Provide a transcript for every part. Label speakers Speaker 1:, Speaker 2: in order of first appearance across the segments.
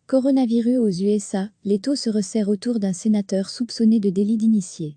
Speaker 1: Coronavirus aux USA, l'étau se resserre autour d'un sénateur soupçonné de délit d'initié.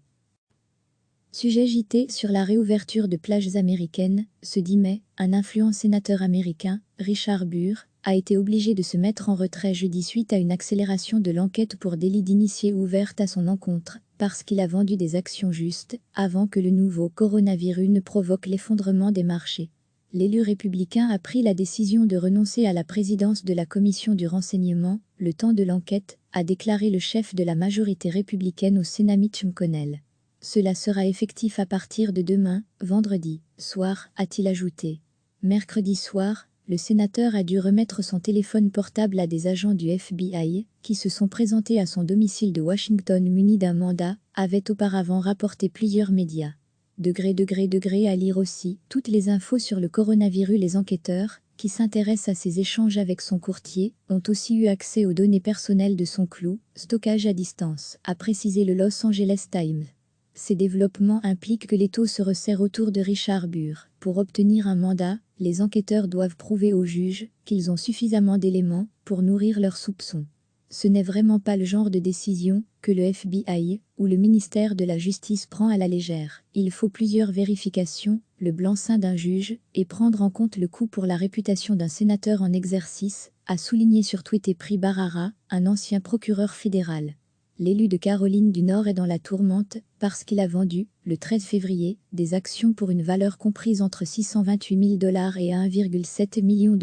Speaker 1: Sujet JT sur la réouverture de plages américaines, ce 10 mai, un influent sénateur américain, Richard Burr, a été obligé de se mettre en retrait jeudi suite à une accélération de l'enquête pour délit d'initié ouverte à son encontre, parce qu'il a vendu des actions justes, avant que le nouveau coronavirus ne provoque l'effondrement des marchés. L'élu républicain a pris la décision de renoncer à la présidence de la commission du renseignement, le temps de l'enquête, a déclaré le chef de la majorité républicaine au Sénat Mitch McConnell. Cela sera effectif à partir de demain, vendredi, soir, a-t-il ajouté. Mercredi soir, le sénateur a dû remettre son téléphone portable à des agents du FBI, qui se sont présentés à son domicile de Washington munis d'un mandat, avait auparavant rapporté plusieurs médias. À lire aussi toutes les infos sur le coronavirus. Les enquêteurs, qui s'intéressent à ses échanges avec son courtier, ont aussi eu accès aux données personnelles de son clou, stockage à distance, a précisé le Los Angeles Times. Ces développements impliquent que l'étau se resserre autour de Richard Burr. Pour obtenir un mandat, les enquêteurs doivent prouver au juge qu'ils ont suffisamment d'éléments pour nourrir leurs soupçons. Ce n'est vraiment pas le genre de décision que le FBI ou le ministère de la Justice prend à la légère. Il faut plusieurs vérifications, le blanc-seing d'un juge, et prendre en compte le coût pour la réputation d'un sénateur en exercice, a souligné sur Twitter Pri Barara, un ancien procureur fédéral. L'élu de Caroline du Nord est dans la tourmente parce qu'il a vendu, le 13 février, des actions pour une valeur comprise entre $628 000 et $1,7 million,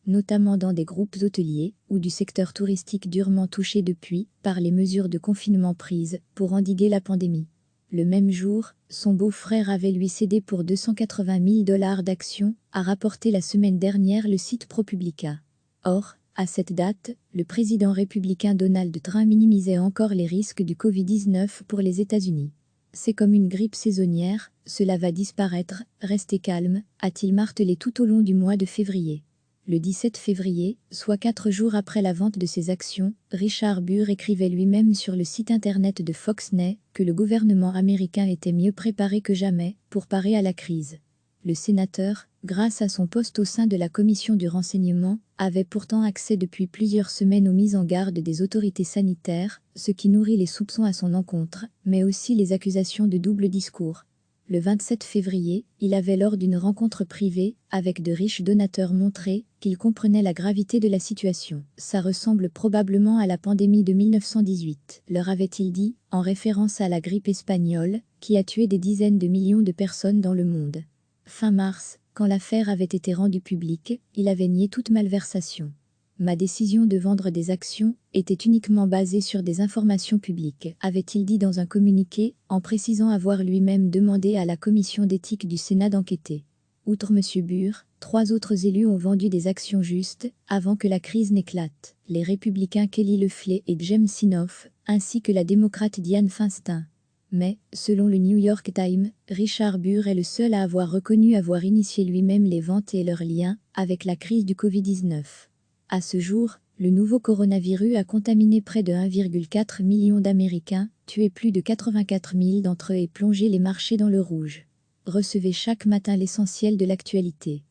Speaker 1: notamment dans des groupes hôteliers ou du secteur touristique durement touché depuis par les mesures de confinement prises pour endiguer la pandémie. Le même jour, son beau-frère avait lui cédé pour $280 000 d'actions, a rapporté la semaine dernière le site ProPublica. Or, à cette date, le président républicain Donald Trump minimisait encore les risques du Covid-19 pour les États-Unis. C'est comme une grippe saisonnière, cela va disparaître, restez calme, a-t-il martelé tout au long du mois de février. Le 17 février, soit 4 jours après la vente de ses actions, Richard Burr écrivait lui-même sur le site internet de Fox News que le gouvernement américain était mieux préparé que jamais pour parer à la crise. Le sénateur, grâce à son poste au sein de la commission du renseignement, avait pourtant accès depuis plusieurs semaines aux mises en garde des autorités sanitaires, ce qui nourrit les soupçons à son encontre, mais aussi les accusations de double discours. Le 27 février, il avait lors d'une rencontre privée, avec de riches donateurs montré qu'il comprenait la gravité de la situation. Ça ressemble probablement à la pandémie de 1918, leur avait-il dit, en référence à la grippe espagnole, qui a tué des dizaines de millions de personnes dans le monde. Fin mars, quand l'affaire avait été rendue publique, il avait nié toute malversation. Ma décision de vendre des actions était uniquement basée sur des informations publiques, avait-il dit dans un communiqué, en précisant avoir lui-même demandé à la commission d'éthique du Sénat d'enquêter. Outre M. Burr, 3 autres élus ont vendu des actions justes avant que la crise n'éclate, les républicains Kelly Loeffler et James Inhofe, ainsi que la démocrate Dianne Feinstein. Mais, selon le New York Times, Richard Burr est le seul à avoir reconnu avoir initié lui-même les ventes et leurs liens avec la crise du Covid-19. À ce jour, le nouveau coronavirus a contaminé près de 1,4 million d'Américains, tué plus de 84 000 d'entre eux et plongé les marchés dans le rouge. Recevez chaque matin l'essentiel de l'actualité.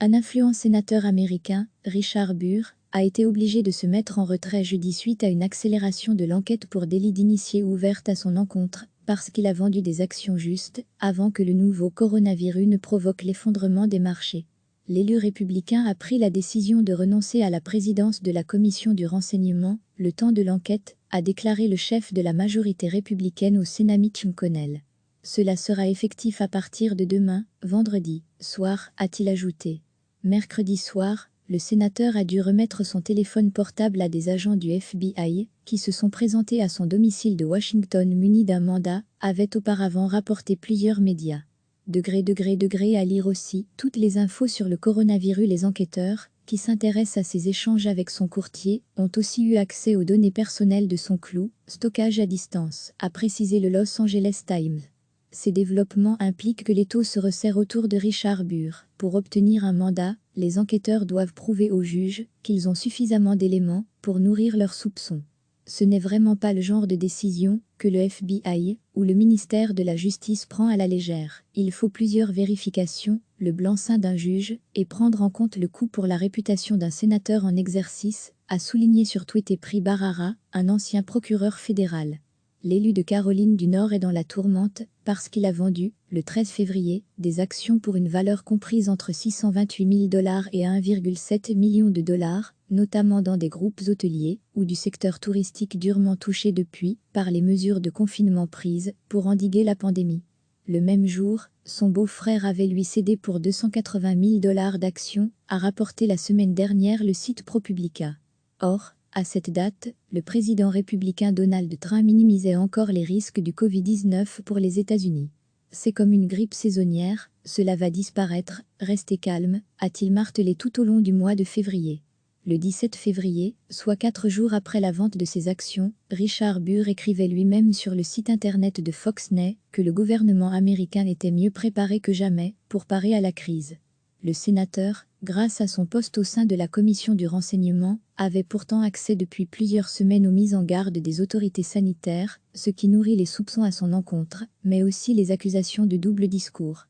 Speaker 1: Un influent sénateur américain, Richard Burr, a été obligé de se mettre en retrait jeudi suite à une accélération de l'enquête pour délit d'initié ouverte à son encontre, parce qu'il a vendu des actions justes, avant que le nouveau coronavirus ne provoque l'effondrement des marchés. L'élu républicain a pris la décision de renoncer à la présidence de la commission du renseignement, le temps de l'enquête, a déclaré le chef de la majorité républicaine au Sénat Mitch McConnell. Cela sera effectif à partir de demain, vendredi, soir, a-t-il ajouté. Mercredi soir, le sénateur a dû remettre son téléphone portable à des agents du FBI, qui se sont présentés à son domicile de Washington munis d'un mandat, avait auparavant rapporté plusieurs médias. À lire aussi toutes les infos sur le coronavirus. Les enquêteurs, qui s'intéressent à ses échanges avec son courtier, ont aussi eu accès aux données personnelles de son clou, stockage à distance, a précisé le Los Angeles Times. Ces développements impliquent que l'étau se resserre autour de Richard Burr. Pour obtenir un mandat, les enquêteurs doivent prouver au juge qu'ils ont suffisamment d'éléments pour nourrir leurs soupçons. Ce n'est vraiment pas le genre de décision que le FBI ou le ministère de la Justice prend à la légère. Il faut plusieurs vérifications, le blanc-seing d'un juge, et prendre en compte le coût pour la réputation d'un sénateur en exercice, a souligné sur Twitter Pri Barara, un ancien procureur fédéral. L'élu de Caroline du Nord est dans la tourmente parce qu'il a vendu, le 13 février, des actions pour une valeur comprise entre 628 000 $ et 1,7 million de dollars, notamment dans des groupes hôteliers ou du secteur touristique durement touché depuis par les mesures de confinement prises pour endiguer la pandémie. Le même jour, son beau-frère avait lui cédé pour 280 000 $ d'actions, a rapporté la semaine dernière le site ProPublica. Or, à cette date, le président républicain Donald Trump minimisait encore les risques du Covid-19 pour les États-Unis. C'est comme une grippe saisonnière, cela va disparaître, restez calme, a-t-il martelé tout au long du mois de février. Le 17 février, soit 4 jours après la vente de ses actions, Richard Burr écrivait lui-même sur le site internet de Fox News que le gouvernement américain était mieux préparé que jamais pour parer à la crise. Le sénateur, grâce à son poste au sein de la commission du renseignement, avait pourtant accès depuis plusieurs semaines aux mises en garde des autorités sanitaires, ce qui nourrit les soupçons à son encontre, mais aussi les accusations de double discours.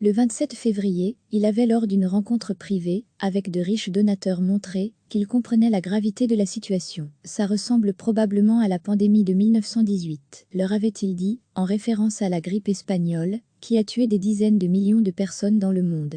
Speaker 1: Le 27 février, il avait lors d'une rencontre privée, avec de riches donateurs montré qu'il comprenait la gravité de la situation. Ça ressemble probablement à la pandémie de 1918, leur avait-il dit, en référence à la grippe espagnole, qui a tué des dizaines de millions de personnes dans le monde.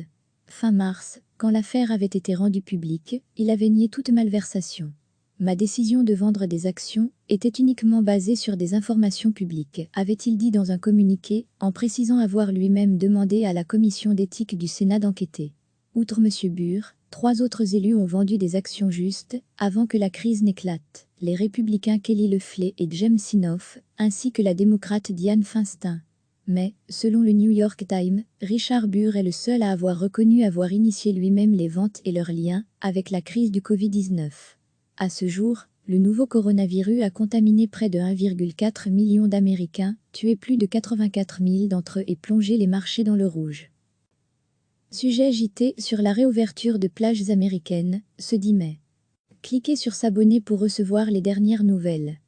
Speaker 1: Fin mars, quand l'affaire avait été rendue publique, il avait nié toute malversation. Ma décision de vendre des actions était uniquement basée sur des informations publiques, avait-il dit dans un communiqué, en précisant avoir lui-même demandé à la commission d'éthique du Sénat d'enquêter. Outre M. Burr, 3 autres élus ont vendu des actions justes avant que la crise n'éclate, les républicains Kelly Loeffler et James Inhofe, ainsi que la démocrate Dianne Feinstein. Mais, selon le New York Times, Richard Burr est le seul à avoir reconnu avoir initié lui-même les ventes et leurs liens avec la crise du Covid-19. À ce jour, le nouveau coronavirus a contaminé près de 1,4 million d'Américains, tué plus de 84 000 d'entre eux et plongé les marchés dans le rouge. Sujet JT sur la réouverture de plages américaines, ce 10 mai. Cliquez sur s'abonner pour recevoir les dernières nouvelles.